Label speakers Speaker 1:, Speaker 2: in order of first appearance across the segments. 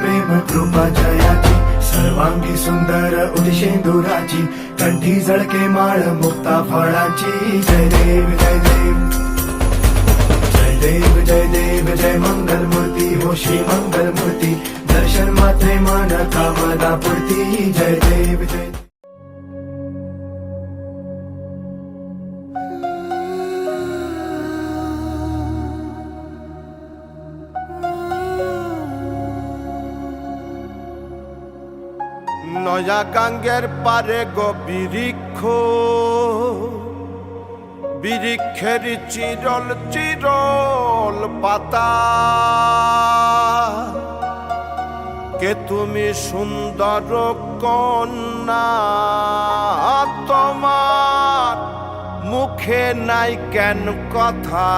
Speaker 1: प्रेम कृपा जयाची सर्वांगी सुंदर उदिशेंदुराची कंठी झळके माळ मुक्ता फळाची जय देव जय देव जय देव जय देव जय मंगल मूर्ती हो श्री मंगल मूर्ती दर्शन मात्रे मन कामना पूर्ती जय देव जय
Speaker 2: নয়া গাঙ্গের পারে গো বৃক্ষ বৃক্ষের চিরল চিরল পাতা কে তুমি সুন্দর কন্যা তোমার মুখে নাই কেন কথা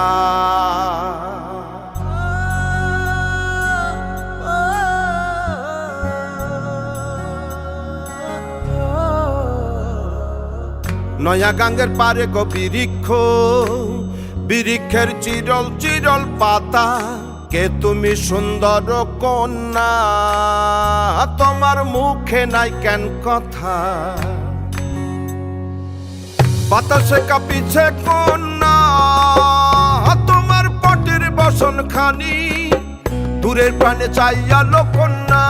Speaker 2: নয়া গাঙ্গের পারে গো বৃক্ষ বৃক্ষের চিরল চিরল পাতা কে তুমি সুন্দর কন্যা তোমার মুখে নাই কেন কথা বাতাসে কাঁপিছে কন্যা তোমার পটের বসন খানি দূরের প্রাণে চাইয়ালো কন্যা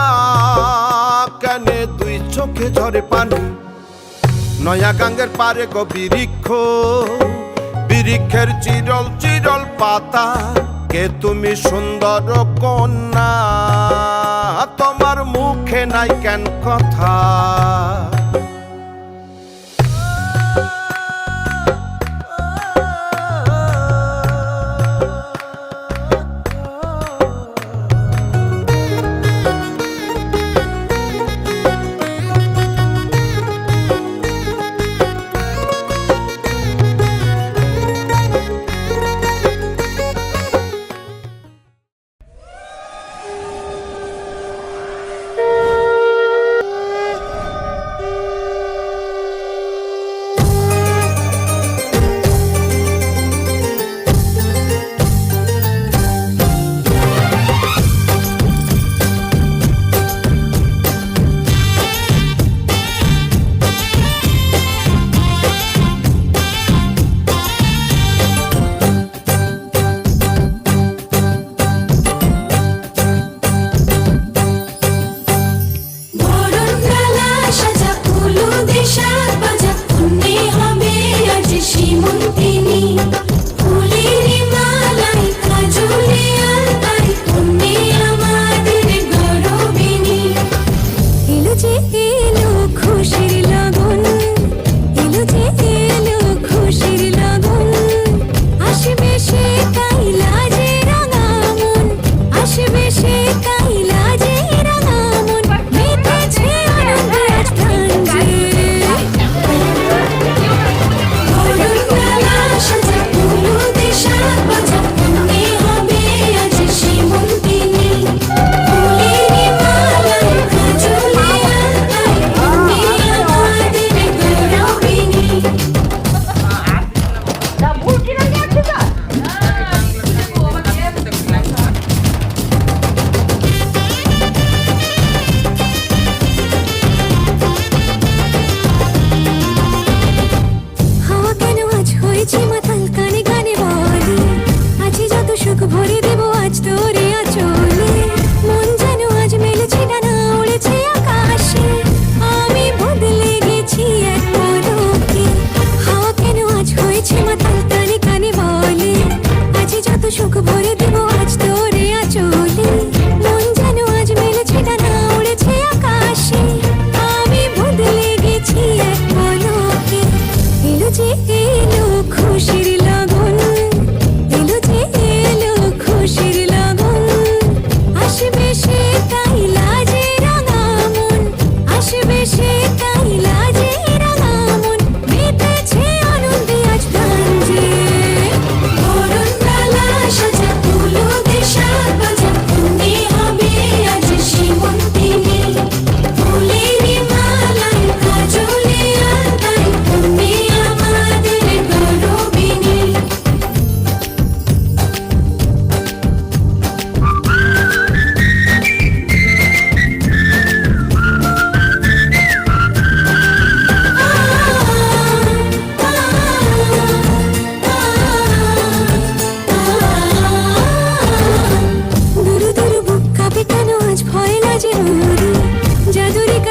Speaker 2: কেনে দুই চোখে ঝরে পানি নয়া গাঙ্গের পারে গো বৃক্ষ বৃক্ষের চিরল চিরল পাতা কে তুমি সুন্দর কন্যা তোমার মুখে নাই কেন কথা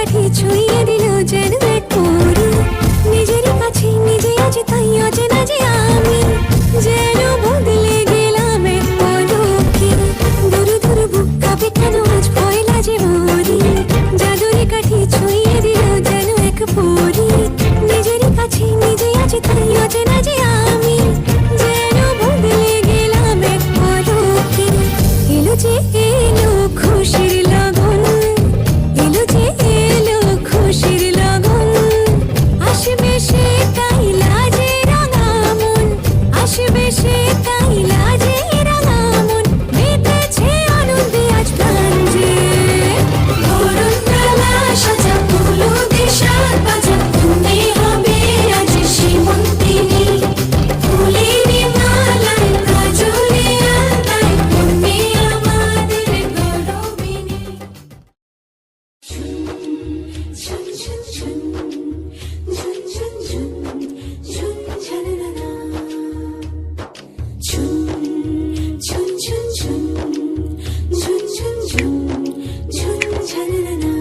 Speaker 3: কাঠি ছুঁয়ে দিল যেন এক পরী। নিজেরই কাছে নিজে আজ তাই অচেনা যে আমি, যেন বদলে গেলাম এক পলকে। দূর দূর বুক কাঁপে কেন আজ ভয় লাগে মরি। জাদুরে কাঠি ছুঁয়ে দিল যেন এক পরী। নিজেরই কাছে নিজে আজ তাই অচেনা যে আমি, যেন বদলে গেলাম এক পলকে। এলো যে এলো খুশির লগন, এলো যে এলো খুশির লগন। আসবে সে তাই লাজে রাঙা মন, আসবে সে তাই লাজে রাঙা মন। মেতেছে আনন্দে আজ প্রাণ যে। ধরুন মেলা সাজা ফুলো দেশার বাজা, তুমি হবে আজ সীমন্তিনী। ফুলেরই মালায় কাজলে আলতায়, তুমি আমাদের গৌরবিনী। ঝুন ঝুন ঝুন ঝুন ঝুন ঝুন ঝুন ঝননা। ঝুন ঝুন ঝুন ঝুন ঝুন ঝুন ঝুন ঝুন ঝননা।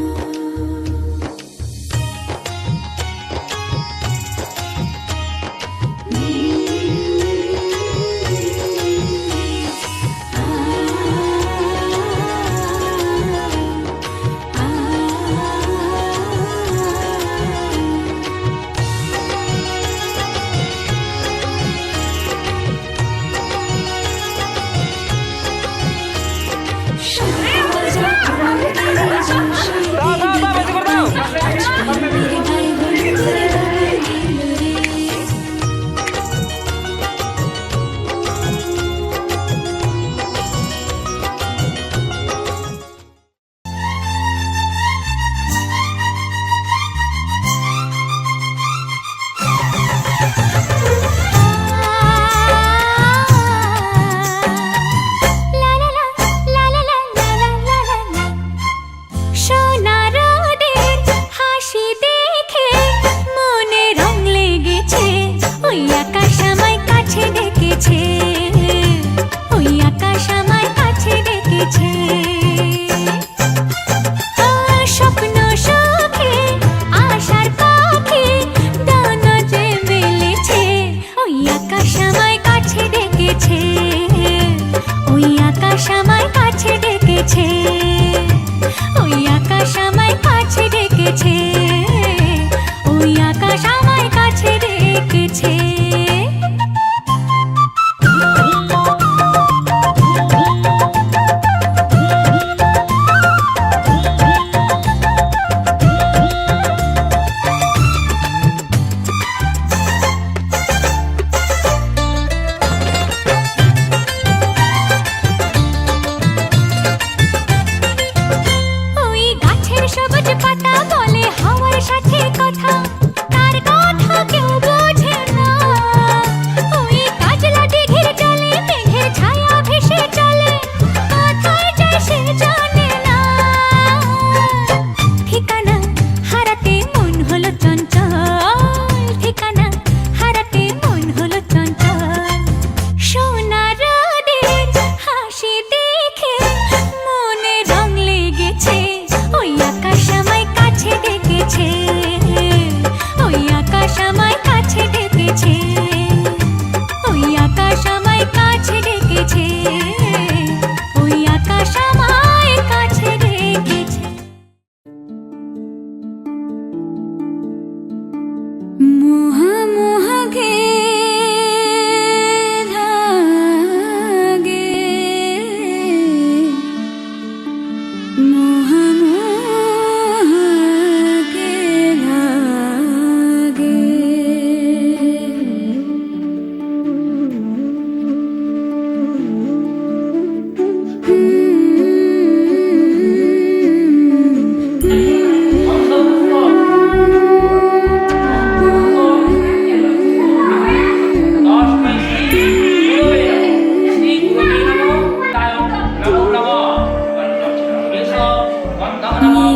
Speaker 3: সোনা রোদের হাসি দেখে মনে রং লেগেছে। ওই আকাশ আমায় কাছে ডেকেছে, ওই আকাশ আমায় কাছে ডেকেছে। স্বপ্ন সুখে আশার পাখি ডানা যে মেলেছে। ওই আকাশ আমায় কাছে ডেকেছে, ওই আকাশ আমায় কাছে ডেকেছে, ওই আকাশ আমায় কাছে ডেকেছে, ওই আকাশ আমায় কাছে ডেকেছে। ওই গাছের সবুজ পাতা বলে হাওয়ার সাথে কথা, তার কথা কেউ বোঝে না। ওই কাজলা দিঘির জলে মেঘের ছায়া ভেসে চলে, কোথায় যায় সে জানে না। ঠিকানা হারাতে মন হলো চঞ্চল, ঠিকানা হারাতে মন হলো চঞ্চল। সোনা রোদের হাসি দেখে মনে রং লেগেছে। ওই আকাশ আমায় কাছে ডেকেছে, ওই আকাশ আমায় কাছে ডেকেছে, ওই আকাশ আমায় কাছে ডেকেছে, ওই আকাশ আমায় কাছে ডেকেছে। মোহা মোহাগে ধাগে, মোহা মোহাগে ধাগে।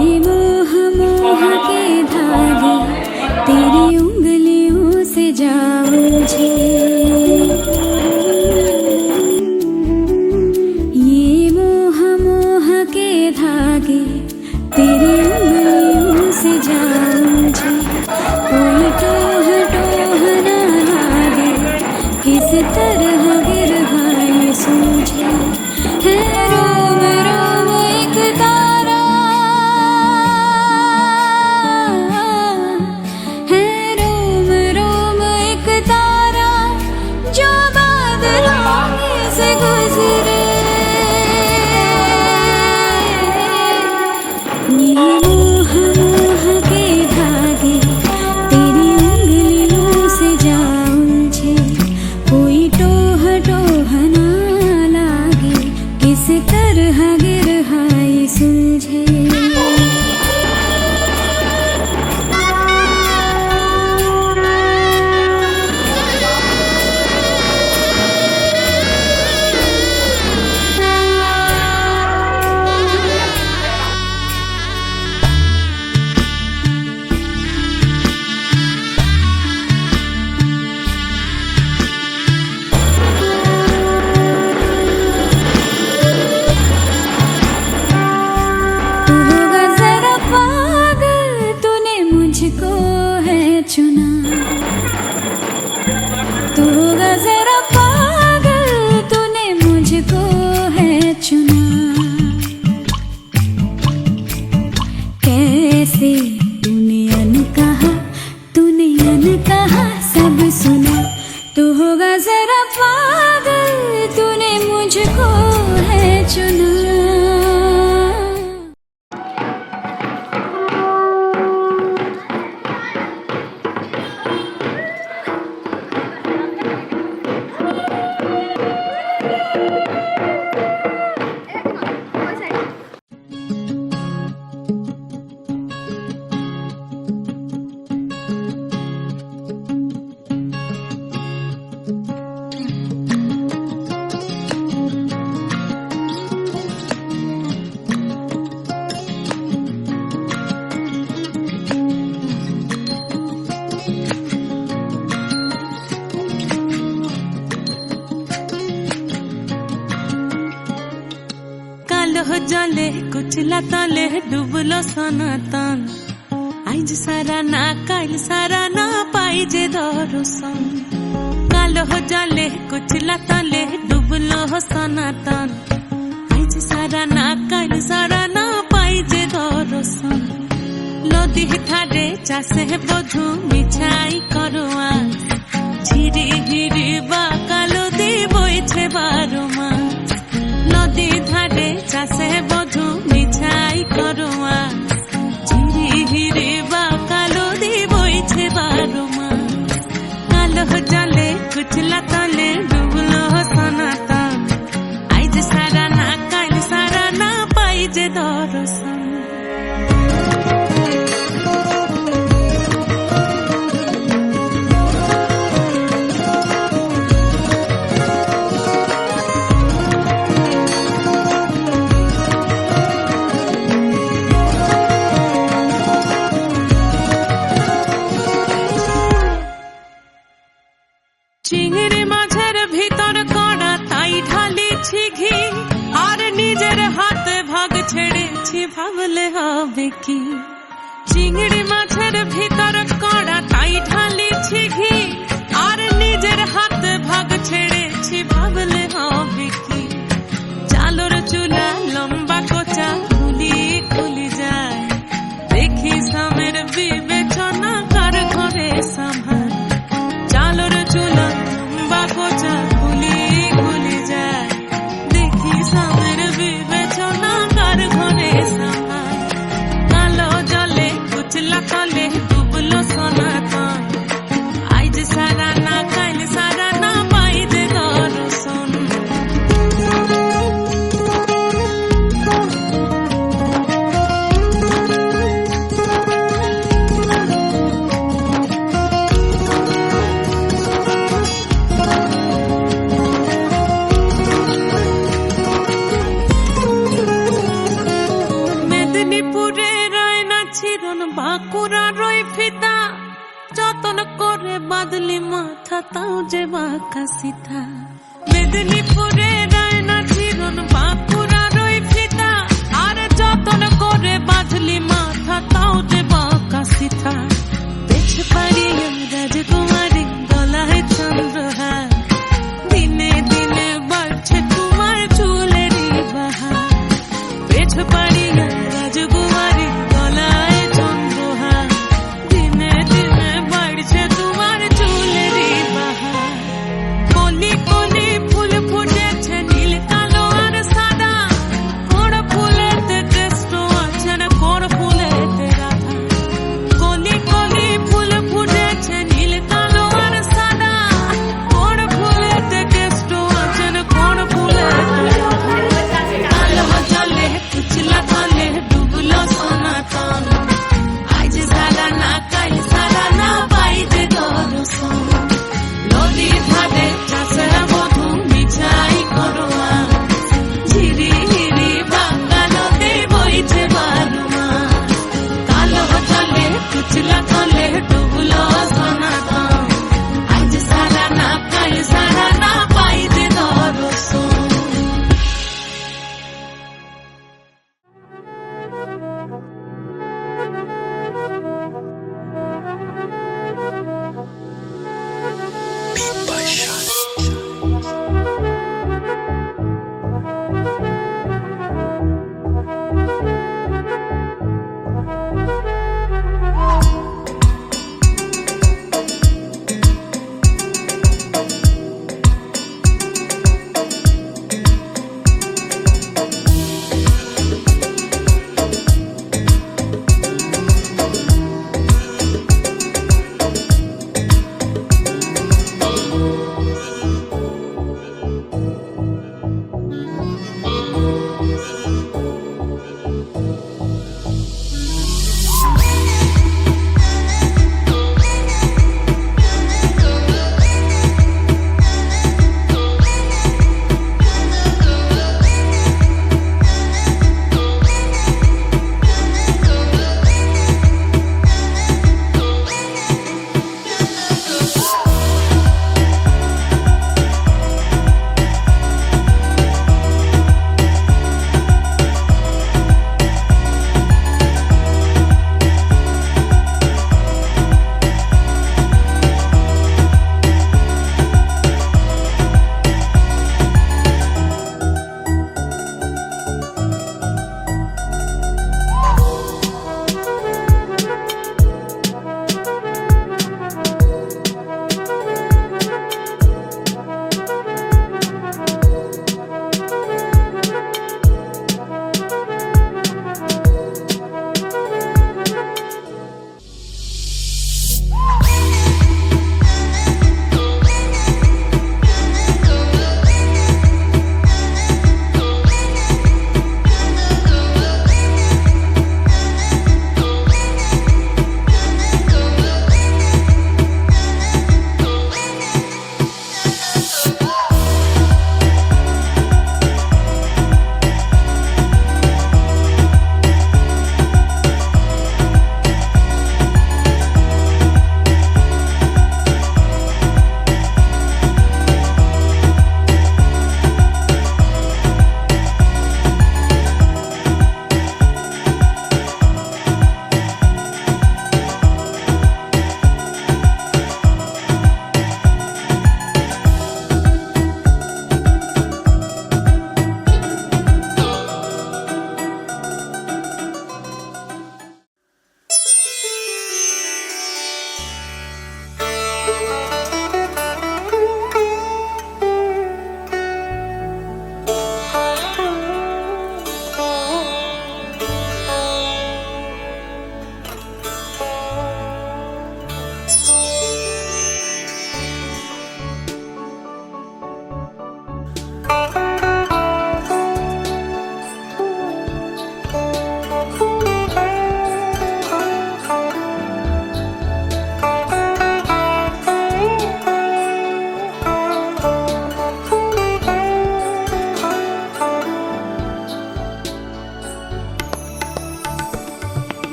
Speaker 3: ये मोह मोह के धागे तेरी उंगलियों से जा उलझे। ये मोह मोह के धागे तेरी उंगलियों से रे तूने अन कहा सब सुना तू होगा जरा पागल तूने मुझको है चुना।
Speaker 4: जले कुचला तले डुबलो सनातन आज सारा ना काल सारा ना पाइजे दर्शन कालो जले कुचला तले डुबलो सनातन आज सारा ना काल सारा ना पाइजे दर्शन नदी ठारे चाषे बधु मिछाई करुआ झिरी हिरी बा कालो दी बइछे बारुमा नदी ধারে চাষে বধু মিছাই করুয়া ঝিরি হিরি বা কালো দি বইছে বারুমা কালো জলে কুচলা তলে ডুবলো সনাতন আইজ সারা না কাল সারা না পাই যে দর্শন। চিংড়ি মাছের ভিতর কড়া তাই ঢালিছি ঘি আর নিজের হাতে ভাগ ছেড়েছি ভাবলে হবে কি চিংড়ি মাছের ভিতর কড়া তাই ঢালিছি ঘি আর নিজের হাতে ভাগ ছেড়েছি ভাবলে হবে কি চালর চুলা লম্বা কোচা খুলি যায় দেখি সামের বিবেচনা কার ঘরে সামার চালর চুলা লম্বা কোচা খুলি যায় দেখি সামের বিবেচনা কার ঘরে সামার কালো জলে কুচলা তলে ডুবলো সনাতন আইজ সারা না কাল সারা না পাই যে দর্শন। মেদিনীপুরে রয় না ছিরন বাঁকুড়া রয় ফিতা যতন করে বাদলি মাথা তাও যে বাঁকা সিথা মেদিনীপুরে রয় না ছিরন বাঁকুড়া রয় ফিতা আর যতন করে বাদলি মাথা তাও যে বাঁকা সিথা পেছ পাড়িয়ে রাজকুমারী গলায় চন্দ্রহার দিনে দিনে বাড়ছে তোমার চুলেরই বাহার পেছ পাড়িয়ে রাজকুমারী গলায় চন্দ্রহার দিনে দিনে বাড়ছে তোমার চুলেরই বাহার কলি কলি ফুল ফুটেছে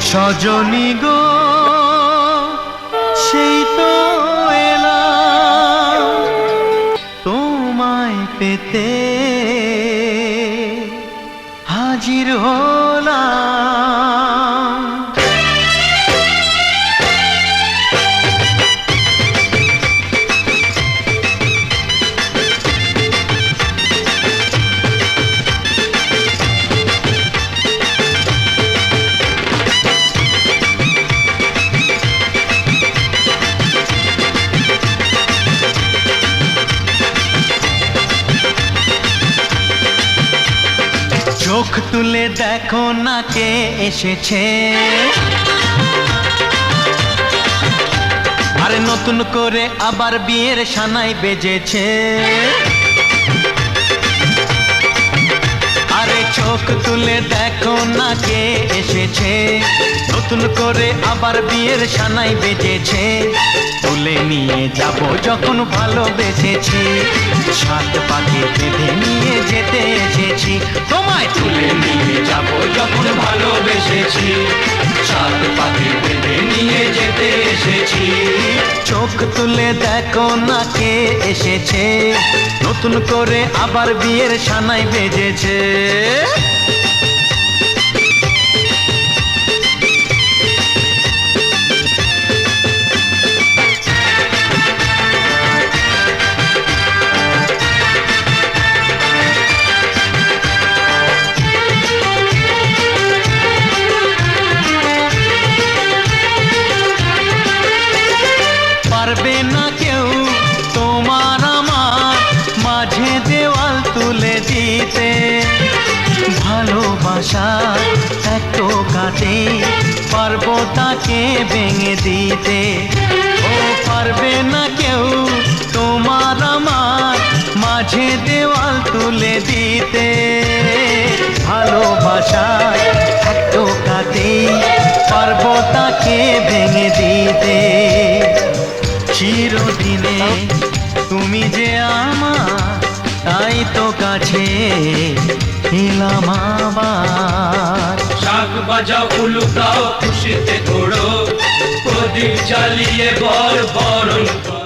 Speaker 5: সজনী গো সেই তো এলাম তোমায় পেতে হাজির হলাম। চোখ তুলে দেখো না কে এসেছে, আরে নতুন করে আবার বিয়ের সানাই বেজেছে। আরে চোখ তুলে দেখো না কে এসেছে, নতুন করে আবার বিয়ের সানাই বেজেছে। তুলে নিয়ে যাব যখন ভালোবেসেছি, সাত পাকে বেঁধে নিয়ে যেতে এসেছি। তোমায় তুলে নিয়ে যাব যখন ভালোবেসেছি, সাত পাকে বেঁধে নিয়ে যেতে এসেছি। চোখ তুলে দেখো না কে এসেছে, নতুন করে আবার বিয়ের সানাই বেজেছে। পারবে না কেউ তোমার আমার মাঝে দেওয়াল তুলে দিতে, ভালোবাসা এত কাটে পারবো তাকে ভেঙে দিতে। ও পারবে না কেউ তোমার আমার মাঝে দেওয়াল তুলে দিতে, ভালোবাসা এত কাটে পারবো তাকে ভেঙে দিতে। চিরদিনে তুমি যে আমার, তাই তো কাছে এলাম আবার।
Speaker 6: শাক বাজাও উলুকাও খুশিতে ঘোড়ো, প্রদীপ জ্বালিয়ে বর বরণ করো।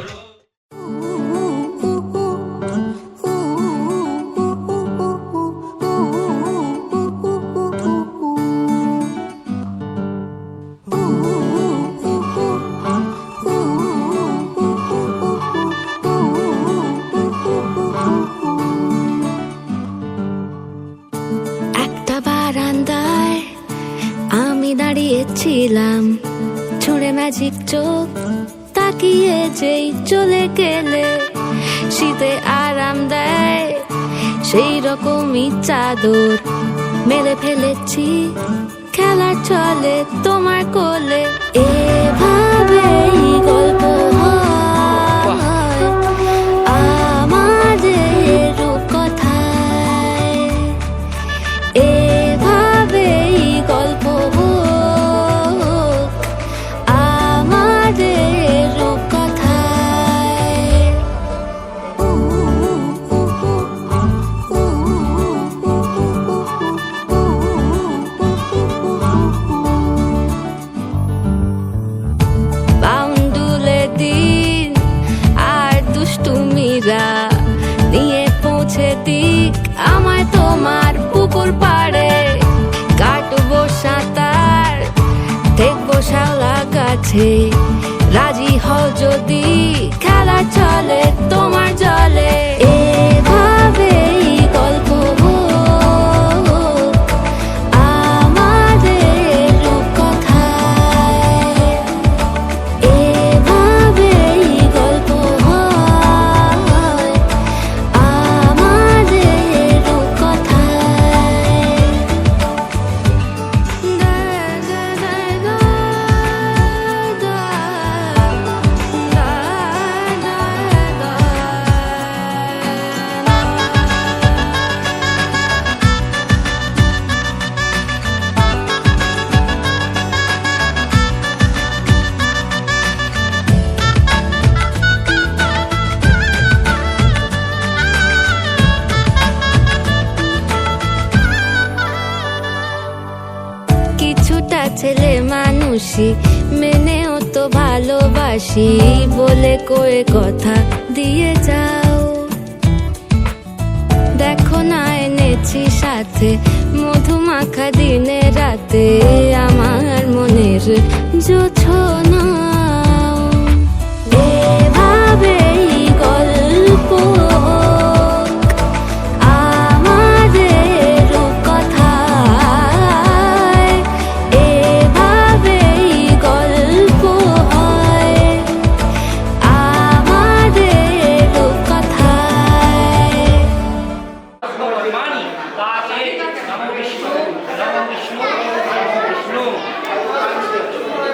Speaker 3: ছিলাম ছুঁড়ে ম্যাজিক চোখ তাকিয়ে যেই চলে গেলে, শীতে আরাম দেয় সেই রকমই চাদর মেলে ফেলেছি, খেলা চলে তোমার কোলে। এভাবেই গল্প হয় আমাদের রূপকথায়, এভাবেই গল্প নিয়ে পৌঁছে দিক আমায় তোমার পুকুর পাড়ে, কাটবো সাঁতার দেখবো শাওলা গাছে, রাজি হও যদি খেলা চলে তোমার জলে। এভাবেই গল্প আমাদের রূপকথায়, এভাবেই গল্প কিছুটা ছেলে মানুষই মেনেও তো ভালোবাসি বলে কয়ে কথা দিয়ে যাও। দেখো না এনেছি সাথে মধুমাখা দিনে রাতে আমার মনের জোছনা। এভাবেই গল্প আমাদের কথায়, এভাবেই গল্প হয় আমাদের কথায়।
Speaker 6: মানি তাকে নমো বিষ্ণু নমো বিষ্ণু নমো বিষ্ণু।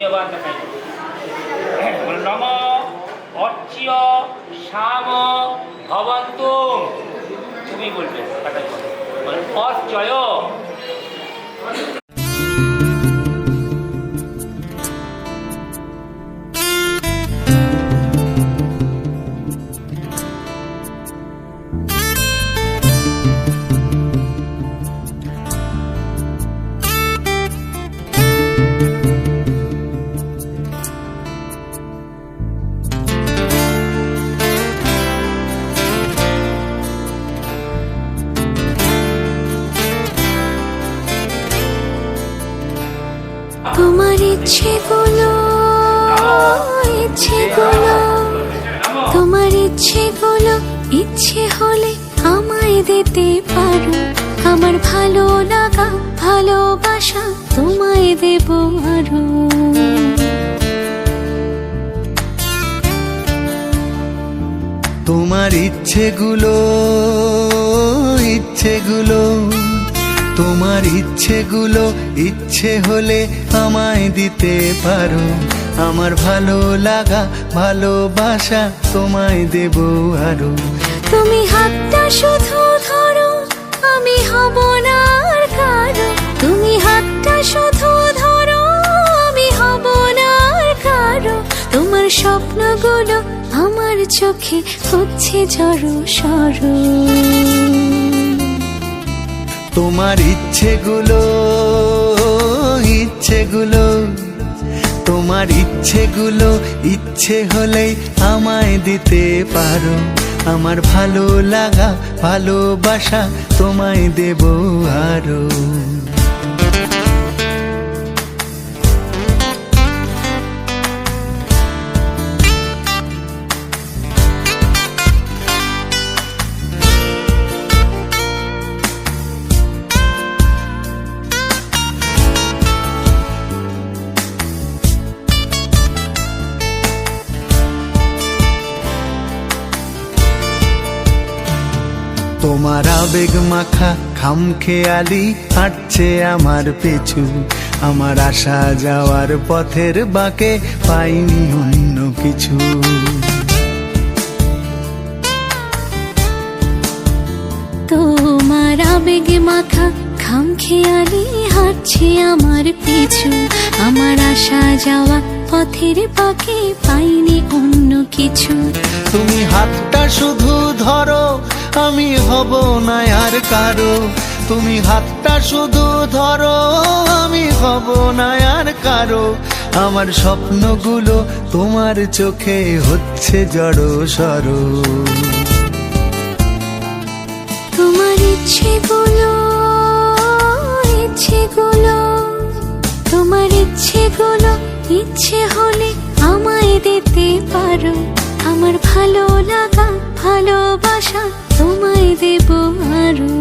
Speaker 6: এবার দেখাই নম অর্চ্য শ্যাম ভবন্তু। তুমি বলবে অর্চয়।
Speaker 3: তোমার ইচ্ছেগুলো তোমার ইচ্ছেগুলো ইচ্ছে হলে আমায় দিতে পারো। আমার ভালো লাগা ভালোবাসা তোমায় দেব আরো।
Speaker 7: তোমার ইচ্ছেগুলো তোমার ইচ্ছেগুলো ইচ্ছে হলে আমায় দিতে পারো। আমার ভালো লাগা ভালোবাসা তোমায় দেব আরো।
Speaker 3: তুমি হাতটা শুধু ধরো আমি হব না আর কারো। তুমি হাতটা শুধু ধরো আমি হব না আর কারো। তোমার স্বপ্নগুলো আমার চোখে হচ্ছে জড়ো সরো।
Speaker 7: তোমার ইচ্ছেগুলো তোমার ইচ্ছেগুলো ইচ্ছে হলেই আমায় দিতে পারো। আমার ভালো লাগা ভালোবাসা তোমায় দেব আরো। তোমার আবেগ মাখা খামখেয়ালি হাঁটছে আমার পিছু। আমার আসা যাওয়ার পথের বাঁকে পাইনি অন্য কিছু।
Speaker 3: তোমার আবেগে মাখা খামখেয়ালি হাঁটছে আমার পিছু। আমার আসা যাওয়া পথের বাঁকে পাইনি অন্য কিছু।
Speaker 7: তুমি হাতটা শুধু ধরো আমি হব না আর কারো। তুমি হাতটা শুধু ধরো আমি হব না আর কারো। আমার স্বপ্নগুলো তোমার চোখে হচ্ছে জড়ো সরো।
Speaker 3: তোমার ইচ্ছেগুলো তোমার ইচ্ছেগুলো ইচ্ছে হলে আমায় দিতে পারো। আমার ভালো লাগা ভালোবাসা তোমায় দেব আরো।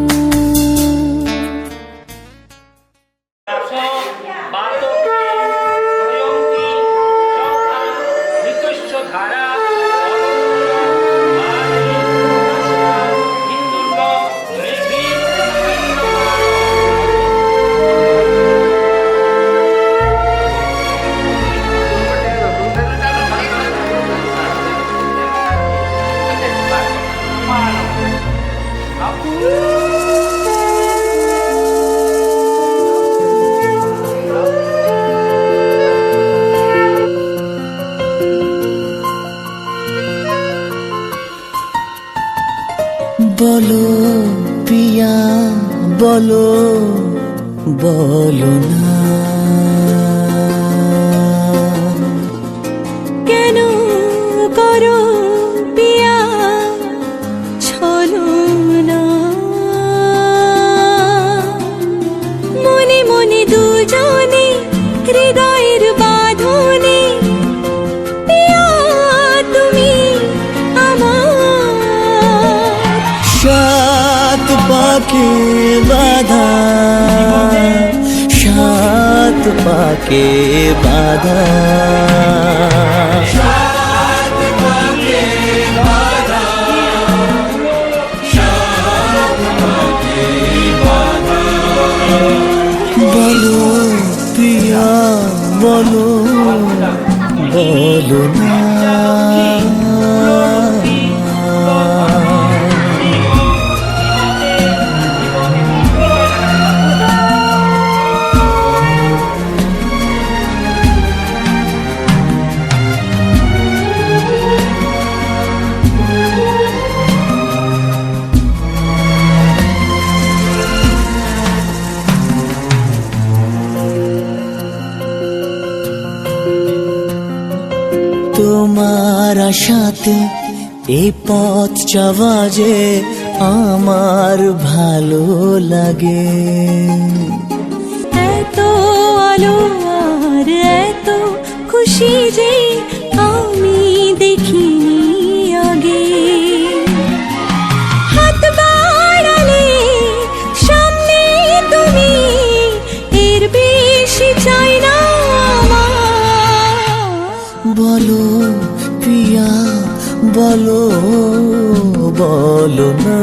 Speaker 8: বলো প্রিয়া বলো বলো না
Speaker 3: হৃদয়ের বাঁধনে পিয়া তুমি আমার।
Speaker 8: সাত পাকে বাধা, সাত পাকে বাধা, বলো প্রিয়া বলো, বলো না। তোমার আশাতে এই পথ চাওয়া যে আমার ভালো লাগে।
Speaker 3: এত আলো আর এত খুশি যে আমি দেখিনি আগে। হাত বাড়ালে সামনে তুমি, এর বেশি চাই না আমার।
Speaker 8: বলো প্রিয়া বলো, বলো না।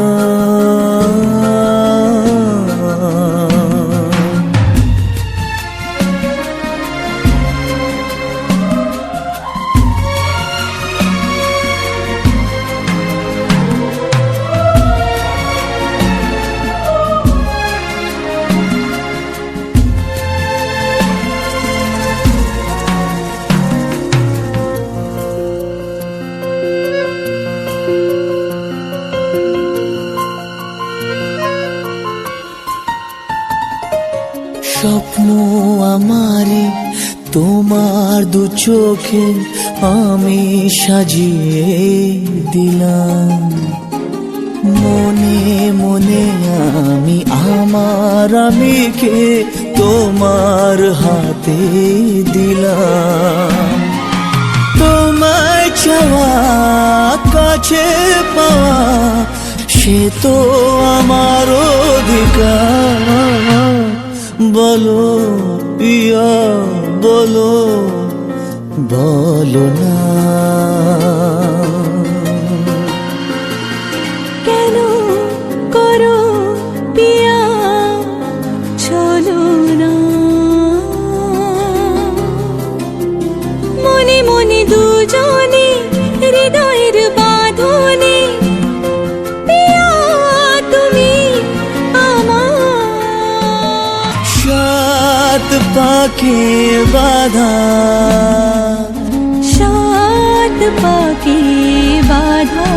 Speaker 8: স্বপ্ন আমারে তোমার দু চোখে আমি সাজিয়ে দিলাম। মনে মনে আমি আমার আমিকে তোমার হাতে দিলাম। তোমায় চাওয়া কাছে পাওয়া সে তো আমার অধিকার। বলো প্রিয়া বলো, বলো না।
Speaker 3: কেন করো পিয়া চলো না। মনে মনে দুজনে হৃদয়ের বাঁধনে পিয়া তুমি আমার।
Speaker 8: সাত পাকে বাধা,
Speaker 3: সাত পাকে বাধা।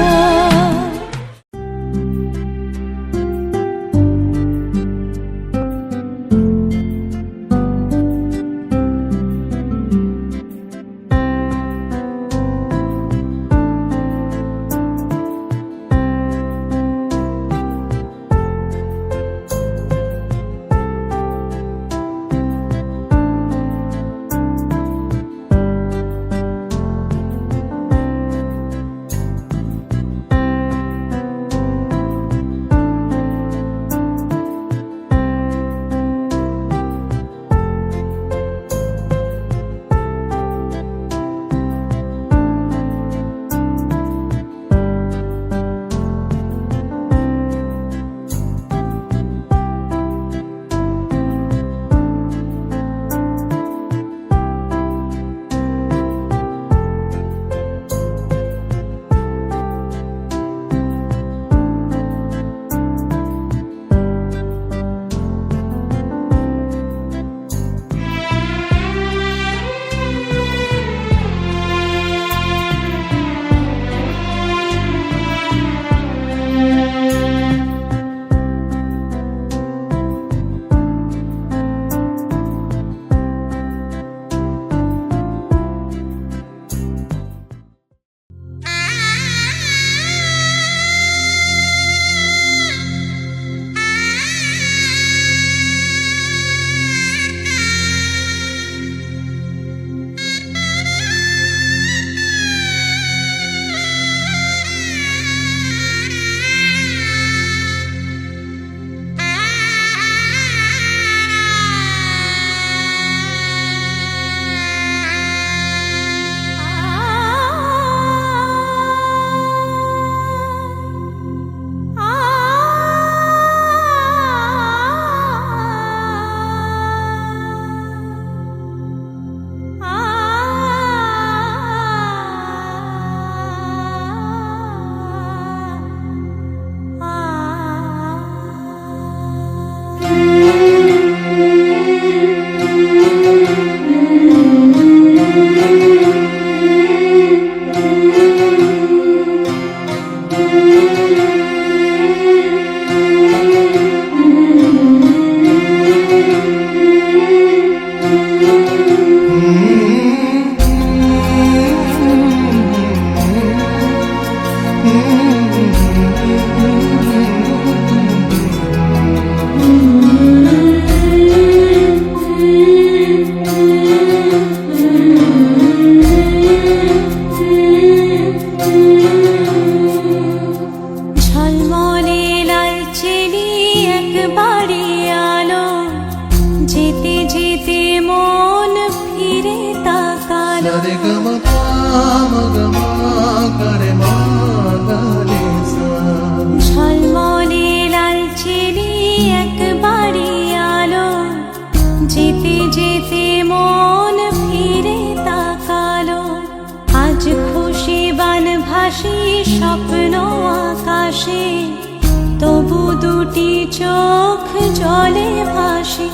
Speaker 3: দুটি চোখ জলে ভাসে,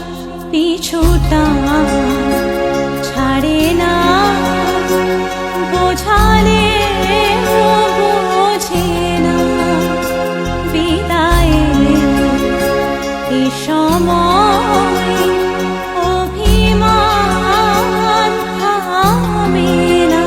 Speaker 3: পিছুটা ছাড়ে না, বোঝালে বোঝে না। বিদায়ের এ সময় অভিমান থামে না।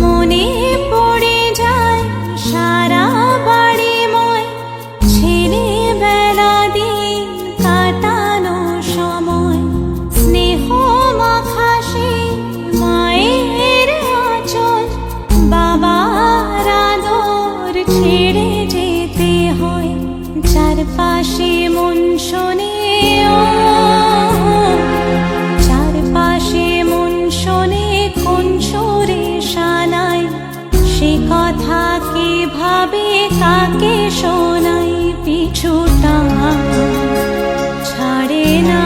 Speaker 3: মনে পড়ে যায় সারা বাড়িময় ছেলেবেলা দিন কাটানো সময়, স্নেহ মাখা সেই মায়ের আঁচল, বাবার আদর ছেড়ে যেতে হয়। চারপাশে মন শোনে, চারপাশে মন শোনে কোন সুরে শানায়, সে কথা কে ভাবে কাকে শোনাই। পিছুটা ছাড়ে না,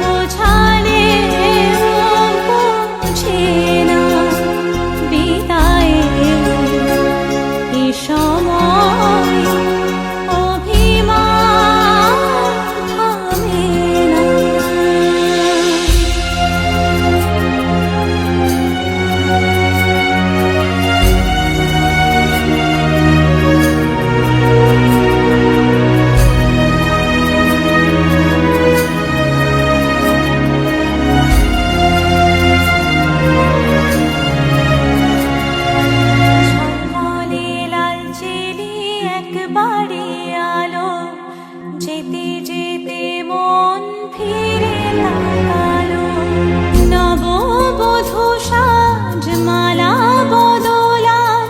Speaker 3: বোঝালে বুঝে না। বিদায়ের এ সময় অভিমান থামে না। ঝলমলে লালচেলি একবারে আলো, যেতে যেতে মন ফিরে তাকালো। নববধূ সাজ মালা বদলার,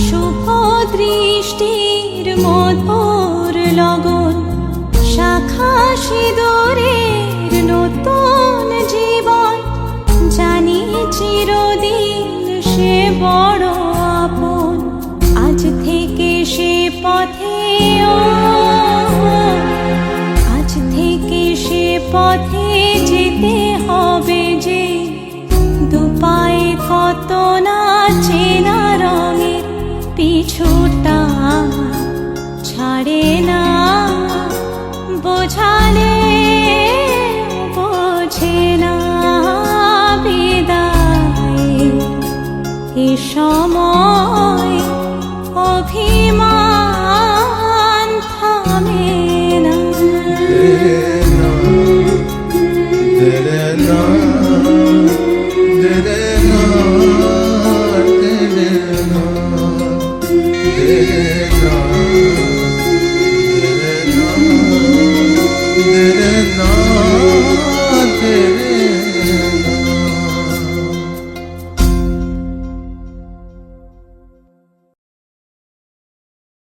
Speaker 3: শুভ দৃষ্টির মধুর লগন, শাখা সিঁদুরের নতুন জীবন, জানি চিরদিন সে বড় আপন। আজ থেকে সে